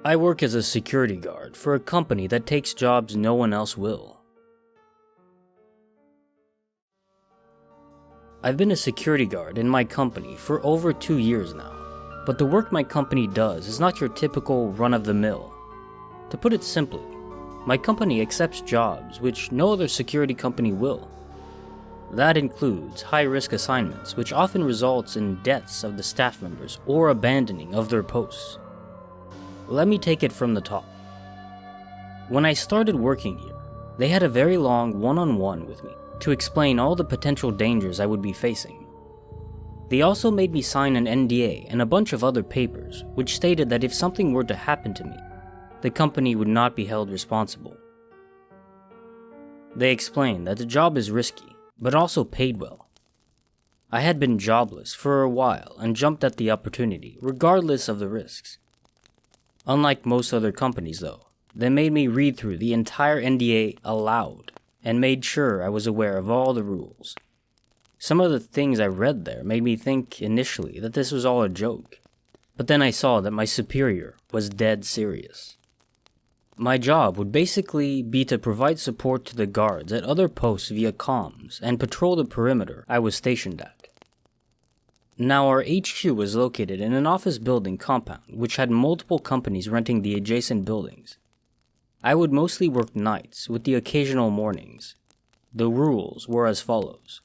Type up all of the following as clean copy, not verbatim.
I work as a security guard for a company that takes jobs no one else will. I've been a security guard in my company for over 2 years now, but the work my company does is not your typical run-of-the-mill. To put it simply, my company accepts jobs which no other security company will. That includes high-risk assignments, which often results in deaths of the staff members or abandoning of their posts. Let me take it from the top. When I started working here, they had a very long one-on-one with me to explain all the potential dangers I would be facing. They also made me sign an NDA and a bunch of other papers which stated that if something were to happen to me, the company would not be held responsible. They explained that the job is risky, but also paid well. I had been jobless for a while and jumped at the opportunity, regardless of the risks. Unlike most other companies though, they made me read through the entire NDA aloud and made sure I was aware of all the rules. Some of the things I read there made me think initially that this was all a joke, but then I saw that my superior was dead serious. My job would basically be to provide support to the guards at other posts via comms and patrol the perimeter I was stationed at. Now our HQ was located in an office building compound which had multiple companies renting the adjacent buildings. I would mostly work nights with the occasional mornings. The rules were as follows.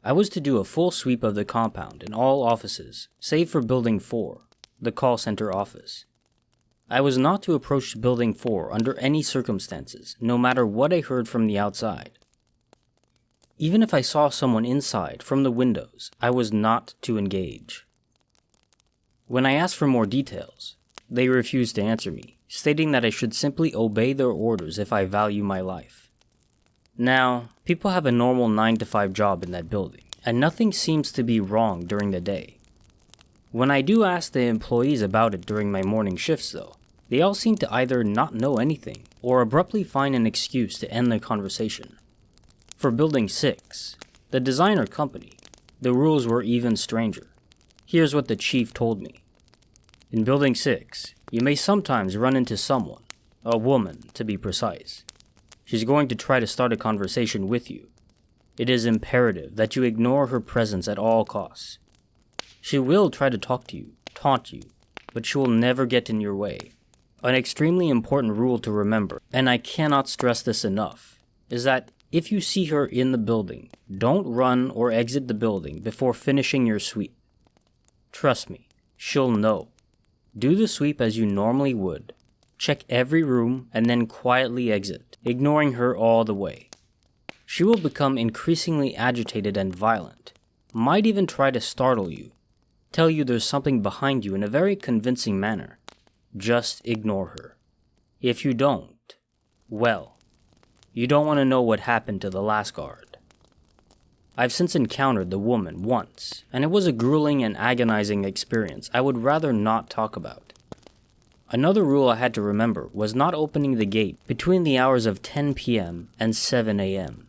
I was to do a full sweep of the compound in all offices, save for Building 4, the call center office. I was not to approach Building 4 under any circumstances, no matter what I heard from the outside. Even if I saw someone inside from the windows, I was not to engage. When I asked for more details, they refused to answer me, stating that I should simply obey their orders if I value my life. Now, people have a normal 9-to-5 job in that building, and nothing seems to be wrong during the day. When I do ask the employees about it during my morning shifts though, they all seem to either not know anything or abruptly find an excuse to end the conversation. For Building 6, the designer company, the rules were even stranger. Here's what the chief told me. In Building 6, you may sometimes run into someone, a woman to be precise. She's going to try to start a conversation with you. It is imperative that you ignore her presence at all costs. She will try to talk to you, taunt you, but she will never get in your way. An extremely important rule to remember, and I cannot stress this enough, is that if you see her in the building, don't run or exit the building before finishing your sweep. Trust me, she'll know. Do the sweep as you normally would. Check every room and then quietly exit, ignoring her all the way. She will become increasingly agitated and violent, might even try to startle you, tell you there's something behind you in a very convincing manner. Just ignore her. If you don't, well, you don't want to know what happened to the last guard. I've since encountered the woman once, and it was a grueling and agonizing experience I would rather not talk about. Another rule I had to remember was not opening the gate between the hours of 10 p.m. and 7 a.m.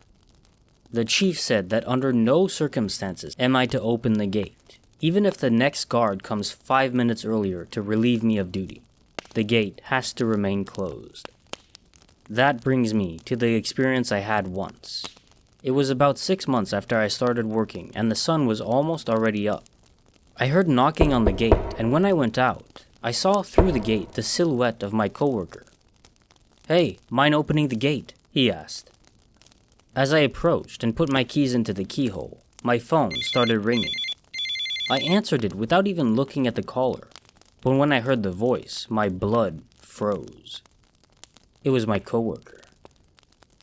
The chief said that under no circumstances am I to open the gate, even if the next guard comes 5 minutes earlier to relieve me of duty. The gate has to remain closed. That brings me to the experience I had once. It was about 6 months after I started working and the sun was almost already up. I heard knocking on the gate, and when I went out, I saw through the gate the silhouette of my coworker. "Hey, mind opening the gate?" he asked. As I approached and put my keys into the keyhole, my phone started ringing. I answered it without even looking at the caller, but when I heard the voice, my blood froze. It was my coworker.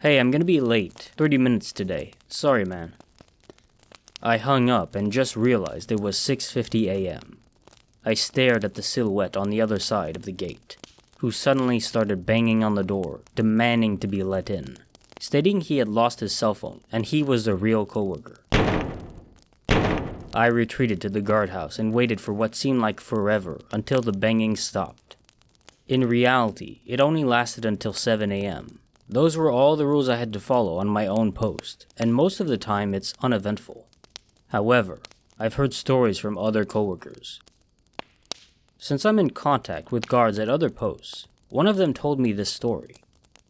"Hey, I'm gonna be late, 30 minutes today. Sorry, man." I hung up and just realized it was 6:50 a.m. I stared at the silhouette on the other side of the gate, who suddenly started banging on the door, demanding to be let in, stating he had lost his cell phone and he was the real coworker. I retreated to the guardhouse and waited for what seemed like forever until the banging stopped. In reality, it only lasted until 7 a.m. Those were all the rules I had to follow on my own post, and most of the time it's uneventful. However, I've heard stories from other coworkers. Since I'm in contact with guards at other posts, one of them told me this story.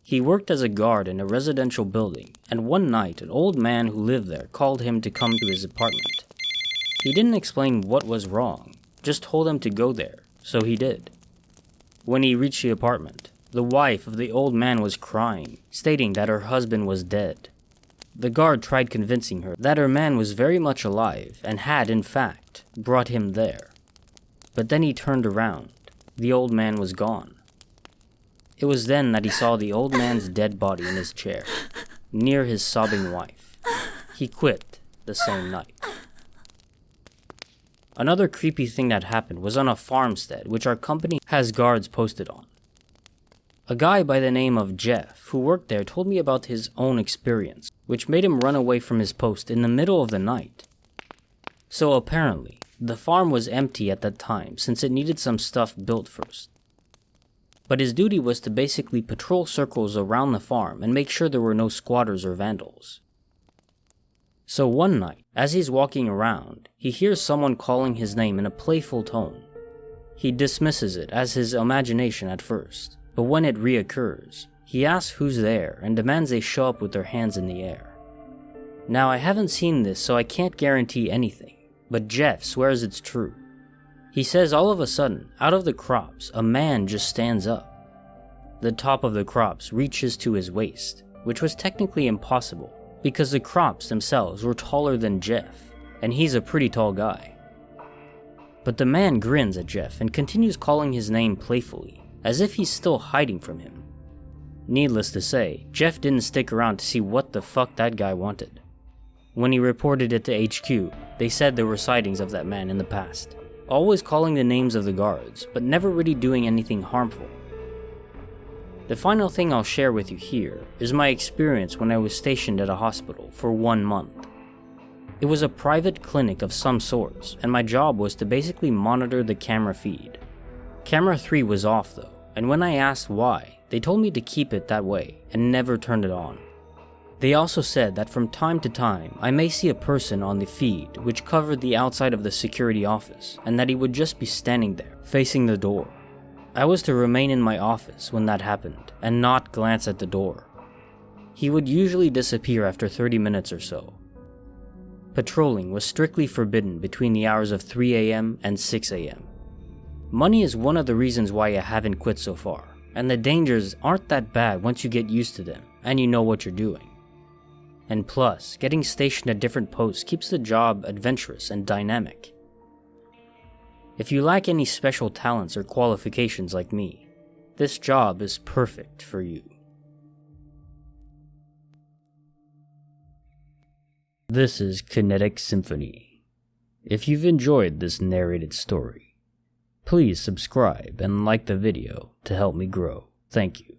He worked as a guard in a residential building, and one night an old man who lived there called him to come to his apartment. He didn't explain what was wrong, just told him to go there, so he did. When he reached the apartment, the wife of the old man was crying, stating that her husband was dead. The guard tried convincing her that her man was very much alive and had, in fact, brought him there. But then he turned around. The old man was gone. It was then that he saw the old man's dead body in his chair, near his sobbing wife. He quit the same night. Another creepy thing that happened was on a farmstead which our company has guards posted on. A guy by the name of Jeff who worked there told me about his own experience, which made him run away from his post in the middle of the night. So apparently, the farm was empty at that time since it needed some stuff built first. But his duty was to basically patrol circles around the farm and make sure there were no squatters or vandals. So one night, as he's walking around, he hears someone calling his name in a playful tone. He dismisses it as his imagination at first, but when it reoccurs, he asks who's there and demands they show up with their hands in the air. Now I haven't seen this so I can't guarantee anything, but Jeff swears it's true. He says all of a sudden, out of the crops, a man just stands up. The top of the crops reaches to his waist, which was technically impossible, because the crops themselves were taller than Jeff, and he's a pretty tall guy. But the man grins at Jeff and continues calling his name playfully, as if he's still hiding from him. Needless to say, Jeff didn't stick around to see what the fuck that guy wanted. When he reported it to HQ, they said there were sightings of that man in the past, always calling the names of the guards, but never really doing anything harmful. The final thing I'll share with you here is my experience when I was stationed at a hospital for 1 month. It was a private clinic of some sorts, and my job was to basically monitor the camera feed. Camera 3 was off though, and when I asked why, they told me to keep it that way and never turned it on. They also said that from time to time I may see a person on the feed which covered the outside of the security office, and that he would just be standing there, facing the door. I was to remain in my office when that happened, and not glance at the door. He would usually disappear after 30 minutes or so. Patrolling was strictly forbidden between the hours of 3 AM and 6 AM. Money is one of the reasons why I haven't quit so far, and the dangers aren't that bad once you get used to them and you know what you're doing. And plus, getting stationed at different posts keeps the job adventurous and dynamic. If you lack any special talents or qualifications like me, this job is perfect for you. This is Kinetic Symphony. If you've enjoyed this narrated story, please subscribe and like the video to help me grow. Thank you.